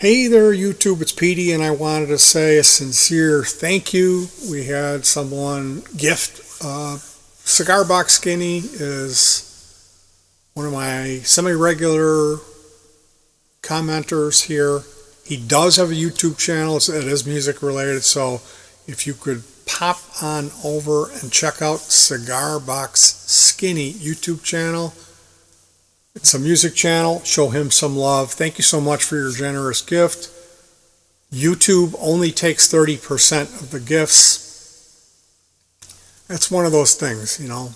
Hey there, YouTube, it's Petey, and I wanted to say a sincere thank you. We had someone gift. Cigar Box Skinny is one of my semi-regular commenters here. He does have a YouTube channel. It is music related, so if you could pop on over and check out Cigar Box Skinny YouTube channel. It's a music channel. Show him some love. Thank you so much for your generous gift. YouTube only takes 30% of the gifts. It's one of those things, you know.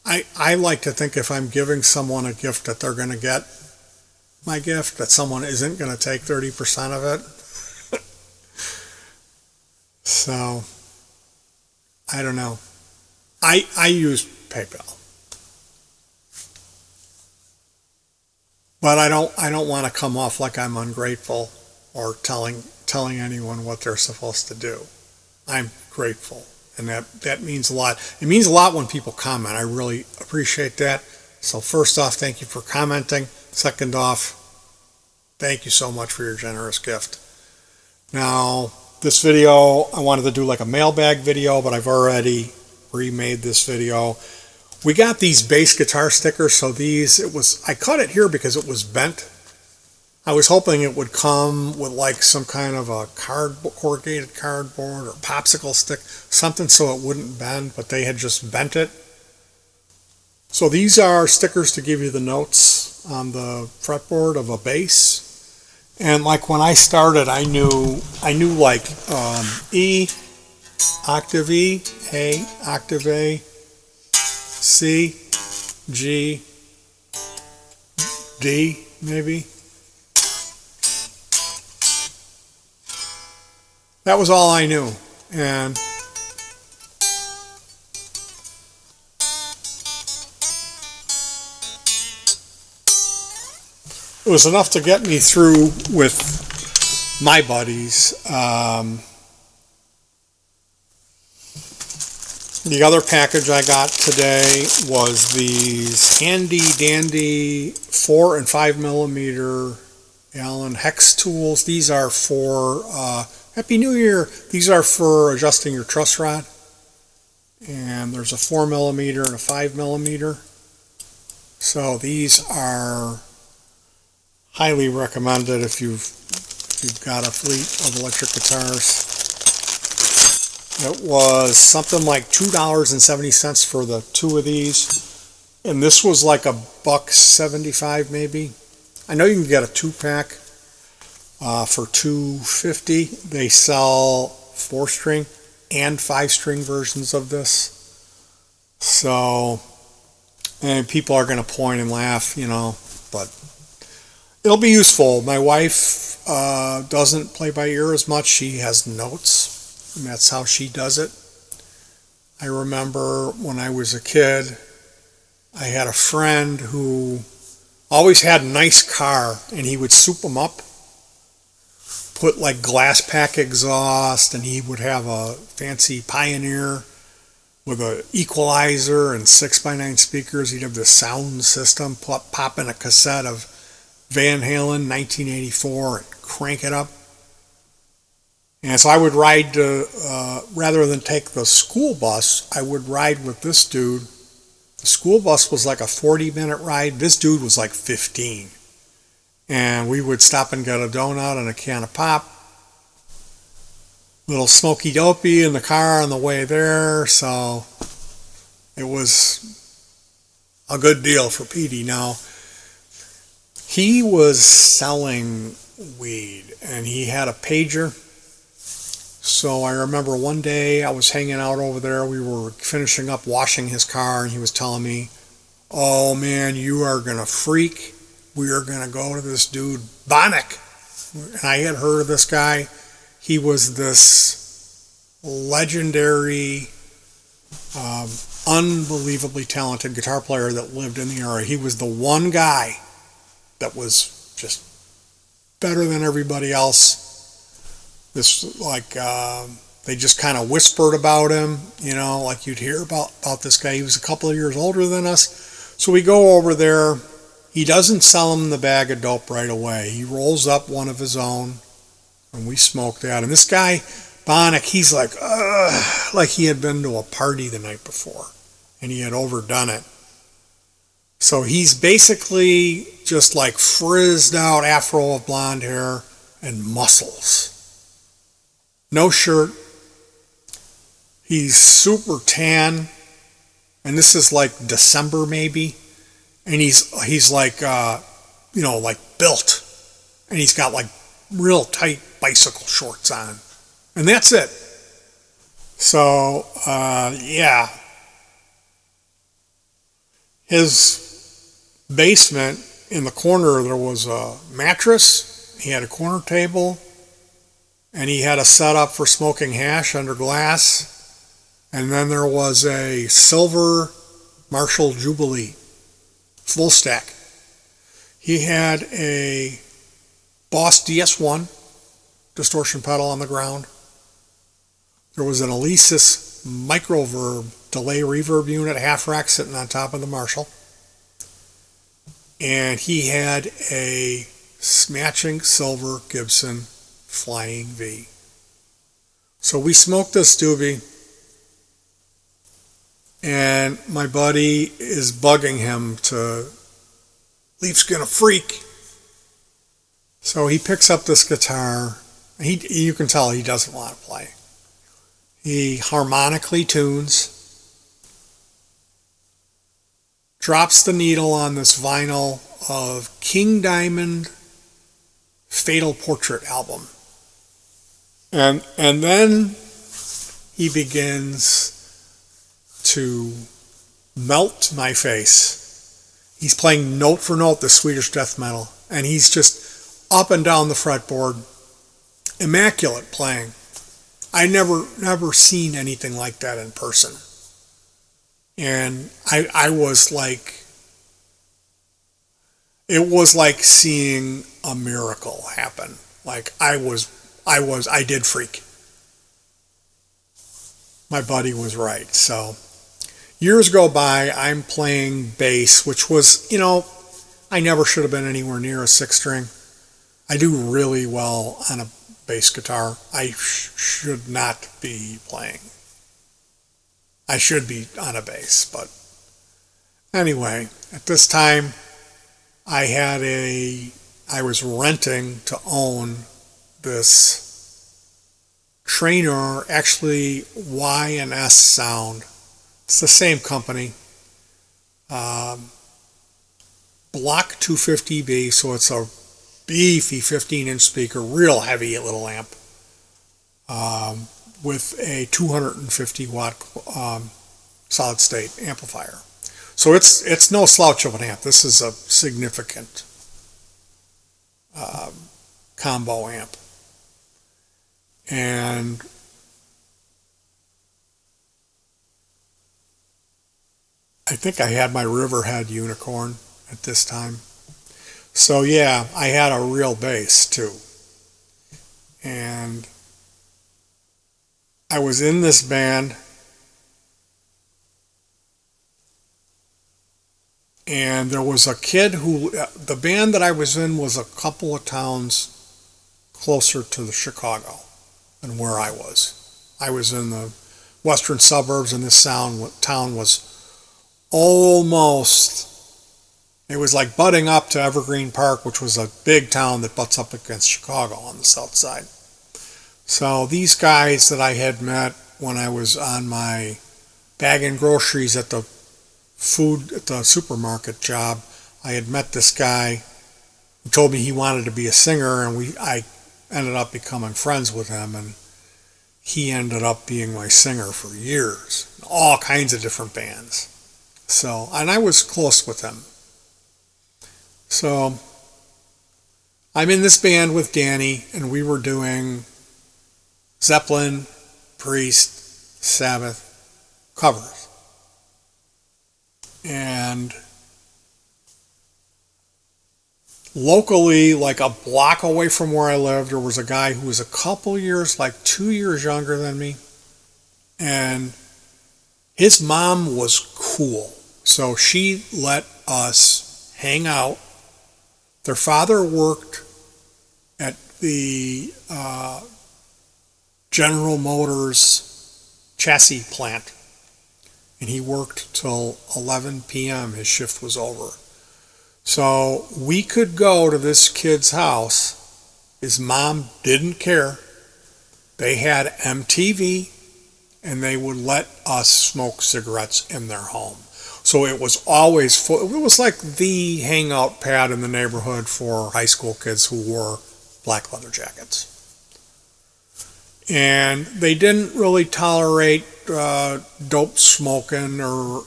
I like to think if I'm giving someone a gift that they're going to get my gift, that someone isn't going to take 30% of it. So, I don't know. I use PayPal. But I don't want to come off like I'm ungrateful or telling anyone what they're supposed to do. I'm grateful, and that means a lot. It means a lot when people comment. I really appreciate that. So first off, thank you for commenting. Second off, thank you so much for your generous gift. Now, this video, I wanted to do like a mailbag video, but I've already remade this video. We got these bass guitar stickers, so I cut it here because it was bent. I was hoping it would come with like some kind of a corrugated cardboard or popsicle stick, something so it wouldn't bend, but they had just bent it. So these are stickers to give you the notes on the fretboard of a bass. And like when I started, I knew like E, octave E, A, octave A, C, G, D, maybe. That was all I knew. And it was enough to get me through with my buddies. The other package I got today was these handy dandy 4 and 5 millimeter Allen hex tools. These are for Happy New Year. These are for adjusting your truss rod. And there's a 4 millimeter and a 5 millimeter. So these are highly recommended if you've got a fleet of electric guitars. It was something like $2.70 for the two of these, and this was like $1.75 maybe. I know you can get a 2-pack for $2.50. They sell 4-string and 5-string versions of this. So, and people are going to point and laugh, you know, but it'll be useful. My wife doesn't play by ear as much. She has notes. And that's how she does it. I remember when I was a kid, I had a friend who always had a nice car, and he would soup them up, put like glass pack exhaust, and he would have a fancy Pioneer with an equalizer and 6x9 speakers. He'd have this sound system, pop in a cassette of Van Halen 1984 and crank it up. And so I would ride rather than take the school bus, I would ride with this dude. The school bus was like a 40-minute ride. This dude was like 15. And we would stop and get a donut and a can of pop. Little smoky dopey in the car on the way there. So it was a good deal for Petey. Now, he was selling weed, and he had a pager. So I remember one day I was hanging out over there. We were finishing up washing his car, and he was telling me, "Oh man, you are going to freak. We are going to go to this dude, Bonnick." And I had heard of this guy. He was this legendary, unbelievably talented guitar player that lived in the area. He was the one guy that was just better than everybody else. This, like, they just kind of whispered about him, you know, like you'd hear about this guy. He was a couple of years older than us. So we go over there. he doesn't sell him the bag of dope right away. He rolls up one of his own, and we smoke that. And this guy, Bonnick, he's like he had been to a party the night before, and he had overdone it. So he's basically just like frizzed out afro of blonde hair and muscles. No shirt. He's super tan, and this is like December maybe, and he's like like built, and he's got like real tight bicycle shorts on, and that's it. So yeah, his basement, in the corner there was a mattress, he had a corner table, and he had a setup for smoking hash under glass. And then there was a silver Marshall Jubilee, full stack. He had a Boss DS1 distortion pedal on the ground. There was an Alesis Microverb delay reverb unit, half rack, sitting on top of the Marshall. And he had a matching silver Gibson Flying V. So we smoked this doobie, and my buddy is bugging him to Leaf's gonna freak. So he picks up this guitar. You can tell he doesn't want to play. He harmonically tunes, drops the needle on this vinyl of King Diamond Fatal Portrait album. And then he begins to melt my face. He's playing note for note the Swedish death metal, and he's just up and down the fretboard, immaculate playing. I never seen anything like that in person. And I was like, it was like seeing a miracle happen. Like I did freak. My buddy was right. So years go by, I'm playing bass, which was, I never should have been anywhere near a six string. I do really well on a bass guitar. I should not be playing. I should be on a bass, but anyway, at this time, I was renting to own this Trainer, actually Y&S Sound. It's the same company. Block 250B, so it's a beefy 15-inch speaker, real heavy little amp, with a 250 watt solid state amplifier. So it's no slouch of an amp. This is a significant combo amp. And I think I had my Riverhead Unicorn at this time. So yeah, I had a real bass too. And I was in this band, and there was a kid who, the band that I was in was a couple of towns closer to the Chicago than where I was. I was in the western suburbs, and this town was almost, it was like butting up to Evergreen Park, which was a big town that butts up against Chicago on the south side. So these guys that I had met when I was on my bagging groceries at the supermarket job, I had met this guy who told me he wanted to be a singer, and I ended up becoming friends with him, and he ended up being my singer for years, in all kinds of different bands. So, and I was close with him. So I'm in this band with Danny, and we were doing Zeppelin, Priest, Sabbath covers. And locally, like a block away from where I lived, there was a guy who was a couple years, like 2 years younger than me. And his mom was cool. So she let us hang out Their father worked at the General Motors chassis plant, and he worked till 11 p.m. His shift was over. So we could go to this kid's house. His mom didn't care. They had MTV, and they would let us smoke cigarettes in their home. So it was always full. It was like the hangout pad in the neighborhood for high school kids who wore black leather jackets. And they didn't really tolerate dope smoking or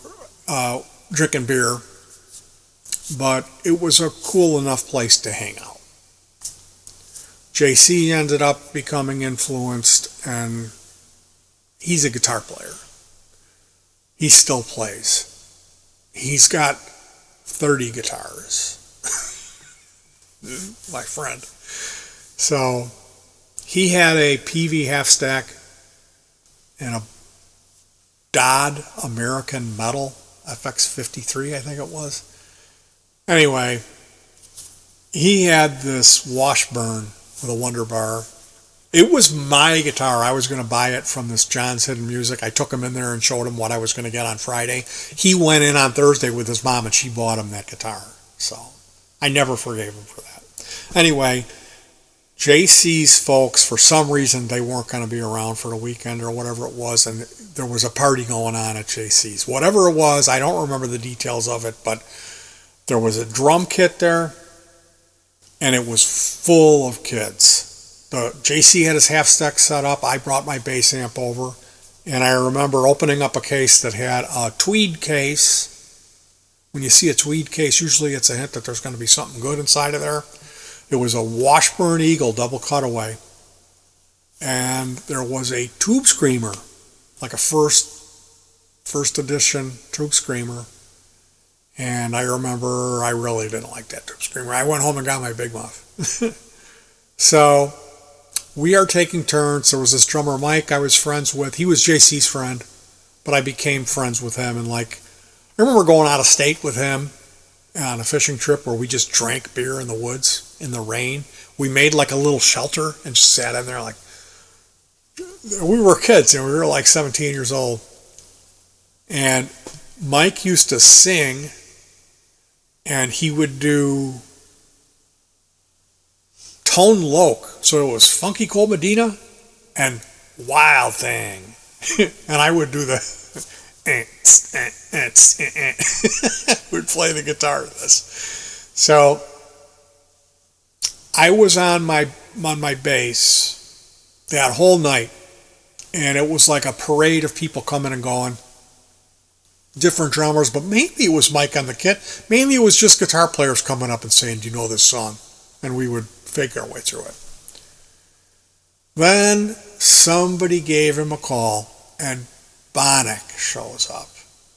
drinking beer, but it was a cool enough place to hang out. JC ended up becoming influenced, and he's a guitar player. He still plays. He's got 30 guitars, my friend. So he had a PV half stack and a Dodd American Metal FX53, I think it was. Anyway, he had this Washburn with a Wonder Bar. It was my guitar. I was going to buy it from this John's Hidden Music. I took him in there and showed him what I was going to get on Friday. He went in on Thursday with his mom, and she bought him that guitar. So I never forgave him for that. Anyway, JC's folks, for some reason, they weren't going to be around for the weekend or whatever it was, and there was a party going on at JC's. Whatever it was, I don't remember the details of it, but there was a drum kit there, and it was full of kids. JC had his half stack set up. I brought my bass amp over, and I remember opening up a case that had a tweed case. When you see a tweed case, usually it's a hint that there's going to be something good inside of there. It was a Washburn Eagle double cutaway, and there was a tube screamer, like a first edition tube screamer. And I remember I really didn't like that tube screamer. I went home and got my Big Muff. So we are taking turns. There was this drummer Mike I was friends with. He was JC's friend, but I became friends with him. And I remember going out of state with him on a fishing trip where we just drank beer in the woods in the rain. We made like a little shelter and just sat in there we were kids, and we were like 17 years old. And Mike used to sing, and he would do Tone Loc. So it was Funky Cole Medina and Wild Thing. And I would do the would play the guitar with this. So I was on my bass that whole night, and it was like a parade of people coming and going, different drummers, but mainly it was Mike on the kit. Mainly it was just guitar players coming up and saying, "Do you know this song?" And we would fake our way through it. Then somebody gave him a call, and Bonnick shows up.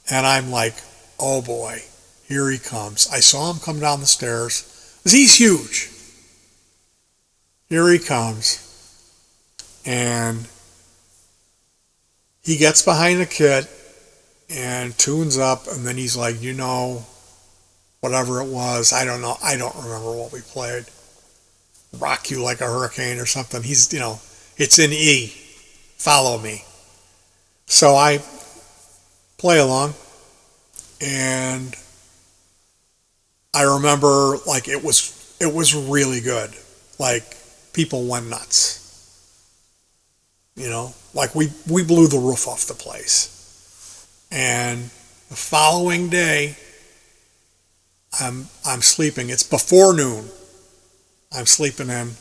And I'm like, oh boy, here he comes. I saw him come down the stairs. He's huge. Here he comes. And he gets behind the kit and tunes up, and then he's like, whatever it was, I don't know. I don't remember what we played. Rock You Like a Hurricane or something. He's, it's in E. Follow Me. So I play along, and I remember it was really good. People went nuts. We blew the roof off the place. And the following day, I'm sleeping. It's before noon. I'm sleeping in,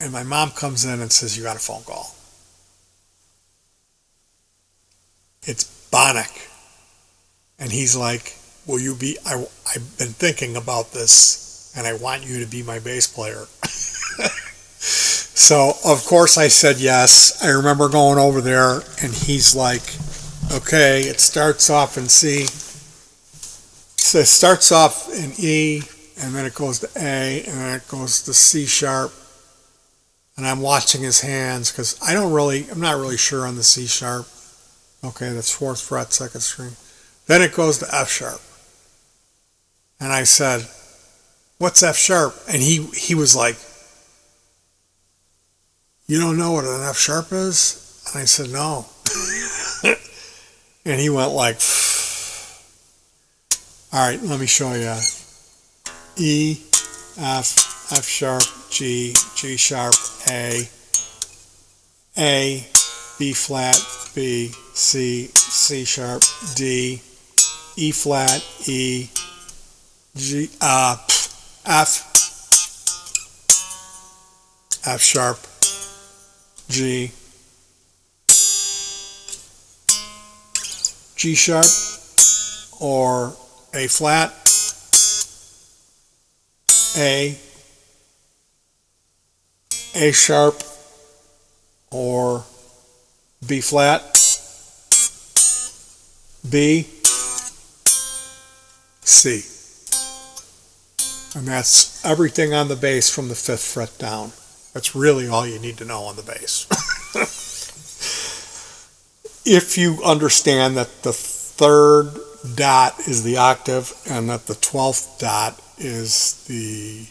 and my mom comes in and says, "You got a phone call." It's Bonnick. And he's like, "Will you be, I've been thinking about this, and I want you to be my bass player." So, of course, I said yes. I remember going over there, and he's like, "Okay, it starts off in C." So it starts off in E, and then it goes to A, and then it goes to C sharp. And I'm watching his hands, because I'm not really sure on the C sharp. Okay, that's 4th fret, 2nd string. Then it goes to F sharp. And I said, what's F sharp? And he was like, you don't know what an F sharp is? And I said, no. And he went like, all right, let me show you. E, F, F sharp, G, G sharp, A, B flat, B, C, C sharp, D, E flat, E, G, F, F sharp, G, G sharp, or A flat, A sharp, or B flat, B, C. And that's everything on the bass from the 5th fret down. That's really all you need to know on the bass. If you understand that the 3rd dot is the octave and that the 12th dot is the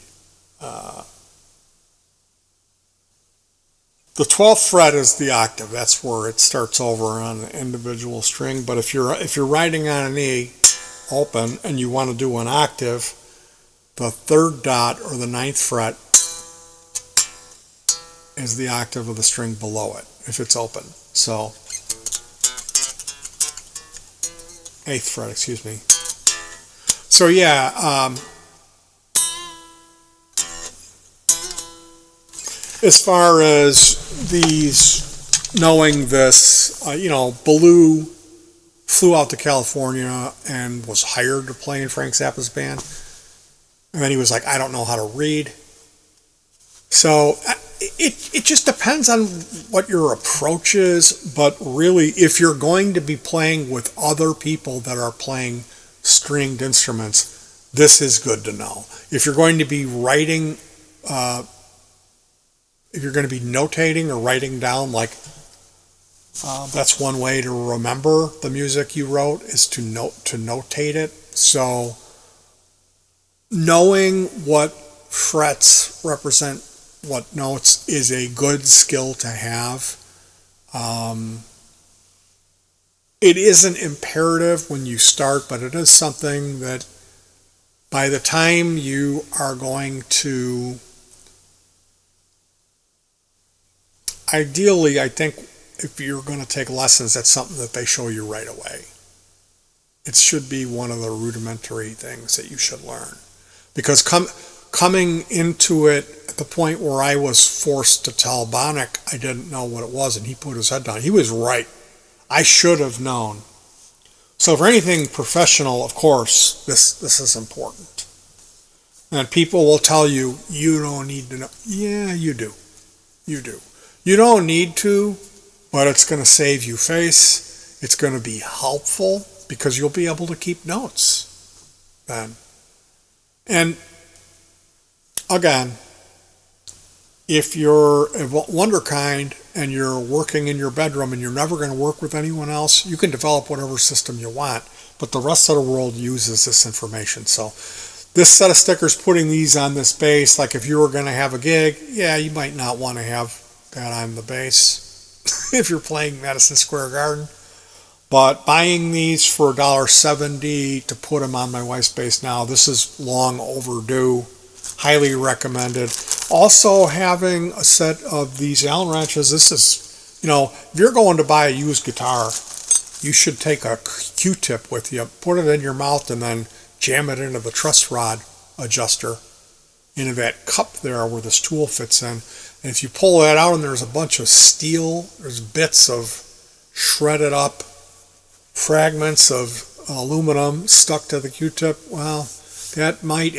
12th fret is the octave. That's where it starts over on the individual string. But if you're writing on an E open and you want to do an octave, the 3rd dot or the 9th fret is the octave of the string below it if it's open. So 8th fret, excuse me. So yeah, as far as these, knowing this, Ballou flew out to California and was hired to play in Frank Zappa's band. And then he was like, I don't know how to read. So it just depends on what your approach is. But really, if you're going to be playing with other people that are playing stringed instruments, this is good to know. If you're going to be writing, if you're going to be notating or writing down, like that's one way to remember the music you wrote is to notate it. So knowing what frets represent what notes is a good skill to have. It isn't imperative when you start, but it is something that by the time you are going to, ideally, I think if you're going to take lessons, that's something that they show you right away. It should be one of the rudimentary things that you should learn. Because coming into it at the point where I was forced to tell Bonnick I didn't know what it was, and he put his head down. He was right. I should have known. So for anything professional, of course, this is important. And people will tell you, you don't need to know. Yeah, you do. You do. You don't need to, but it's going to save you face. It's going to be helpful because you'll be able to keep notes then. And again, if you're a wonderkind and you're working in your bedroom and you're never going to work with anyone else, you can develop whatever system you want, but the rest of the world uses this information. So this set of stickers, putting these on this bass, like if you were going to have a gig, yeah, you might not want to have that on the bass if you're playing Madison Square Garden. But buying these for $1.70 to put them on my wife's bass now, this is long overdue. Highly recommended. Also having a set of these Allen wrenches, this is, if you're going to buy a used guitar, you should take a Q-tip with you, put it in your mouth, and then jam it into the truss rod adjuster into that cup there where this tool fits in. And if you pull that out and there's a bunch of steel, there's bits of shredded up fragments of aluminum stuck to the Q-tip, well, that might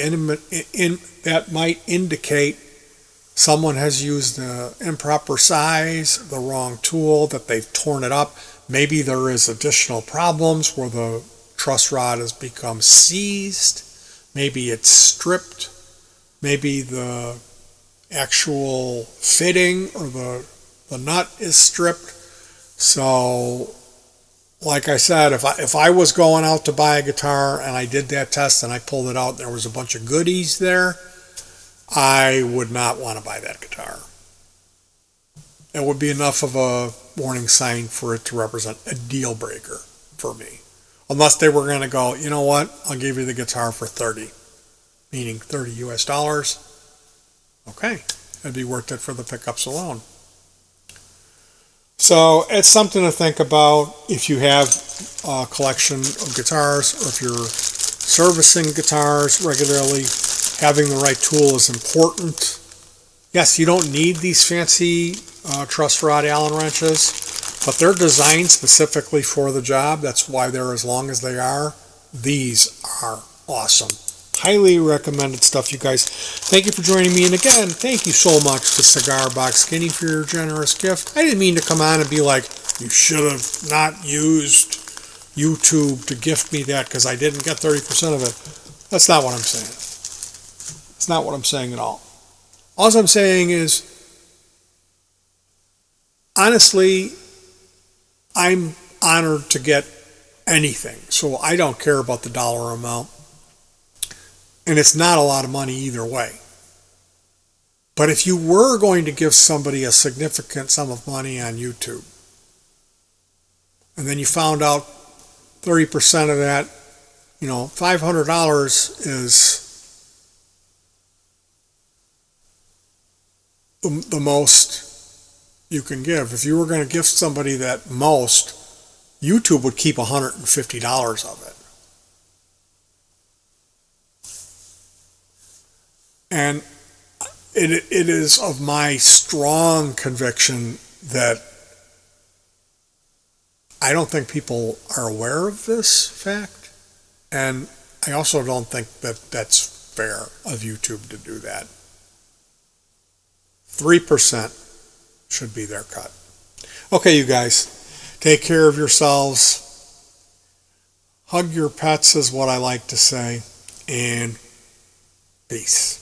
indicate someone has used the improper size, the wrong tool, that they've torn it up. Maybe there is additional problems where the truss rod has become seized. Maybe it's stripped. Maybe the actual fitting or the nut is stripped. So like I said, if I was going out to buy a guitar and I did that test and I pulled it out and there was a bunch of goodies there, I would not want to buy that guitar. It would be enough of a warning sign for it to represent a deal breaker for me. Unless they were going to go, you know what, I'll give you the guitar for 30, meaning 30 US dollars. Okay, it'd be worth it for the pickups alone. So it's something to think about if you have a collection of guitars, or if you're servicing guitars regularly. Having the right tool is important. Yes, you don't need these fancy truss rod Allen wrenches, but they're designed specifically for the job. That's why they're as long as they are. These are awesome. Highly recommended stuff, you guys. Thank you for joining me. And again, thank you so much to Cigar Box Skinny for your generous gift. I didn't mean to come on and be like, you should have not used YouTube to gift me that because I didn't get 30% of it. That's not what I'm saying. It's not what I'm saying at all. All I'm saying is, honestly, I'm honored to get anything. So I don't care about the dollar amount. And it's not a lot of money either way. But if you were going to give somebody a significant sum of money on YouTube, and then you found out 30% of that, $500 is the most you can give. If you were going to give somebody that most, YouTube would keep $150 of it. And it is of my strong conviction that I don't think people are aware of this fact. And I also don't think that that's fair of YouTube to do that. 3% should be their cut. Okay, you guys, take care of yourselves. Hug your pets is what I like to say. And peace.